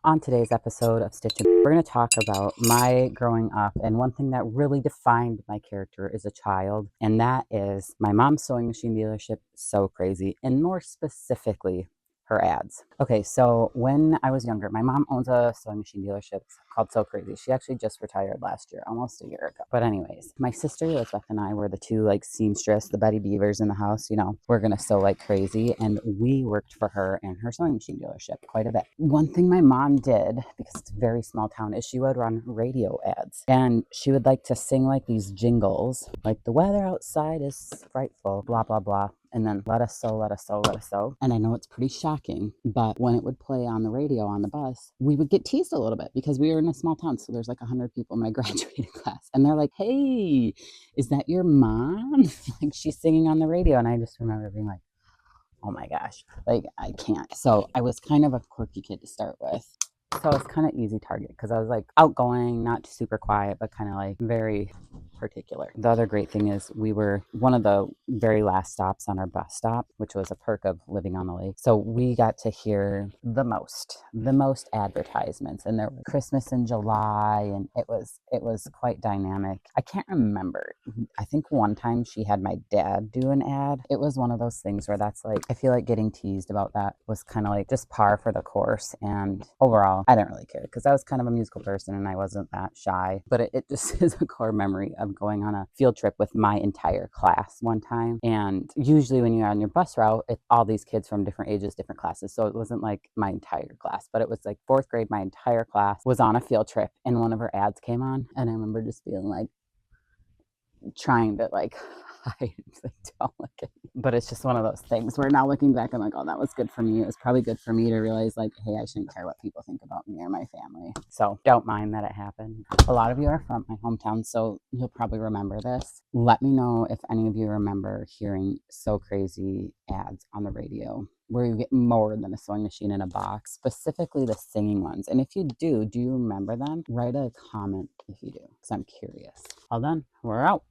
On today's episode of Stitch, we're going to talk about my growing up, and one thing that really defined my character as a child, and that is my mom's sewing machine dealership, So Crazy, and more specifically, her ads. Okay, so when I was younger, my mom owns a sewing machine dealership called So Crazy. She actually just retired last year, almost a year ago. But anyways, my sister Elizabeth and I were the two seamstress, the Betty Beavers in the house. We're gonna sew like crazy, and we worked for her and her sewing machine dealership quite a bit. One thing my mom did, because it's a very small town, is she would run radio ads, and she would like to sing like these jingles, like the weather outside is frightful, blah blah blah, and then let us sew, let us sew, let us sew. And I know it's pretty shocking, but when it would play on the radio on the bus, we would get teased a little bit because we were in a small town. So there's like 100 people in my graduating class. And they're like, hey, is that your mom? Like she's singing on the radio. And I just remember being like, oh my gosh, like I can't. So I was kind of a quirky kid to start with. So I was kind of easy target because I was like outgoing, not super quiet, but kind of like very particular. The other great thing is we were one of the very last stops on our bus stop, which was a perk of living on the lake. So we got to hear the most advertisements, and there were Christmas in July, and it was quite dynamic. I can't remember. I think one time she had my dad do an ad. It was one of those things where that's like, I feel like getting teased about that was kind of like just par for the course. And overall, I didn't really care because I was kind of a musical person and I wasn't that shy. But it just is a core memory of going on a field trip with my entire class one time. And usually when you're on your bus route, it's all these kids from different ages, different classes. So it wasn't like my entire class, but it was like fourth grade, my entire class was on a field trip and one of her ads came on. And I remember just being like, trying to like hide, like, don't look at me. But it's just one of those things where now looking back, I'm like, oh, that was good for me. It was probably good for me to realize like, hey, I shouldn't care what people think about me or my family. So don't mind that it happened. A lot of you are from my hometown, so you'll probably remember this. Let me know if any of you remember hearing So Crazy ads on the radio where you get more than a sewing machine in a box, specifically the singing ones. And if you do you remember them? Write a comment if you do, because I'm curious. All done. We're out.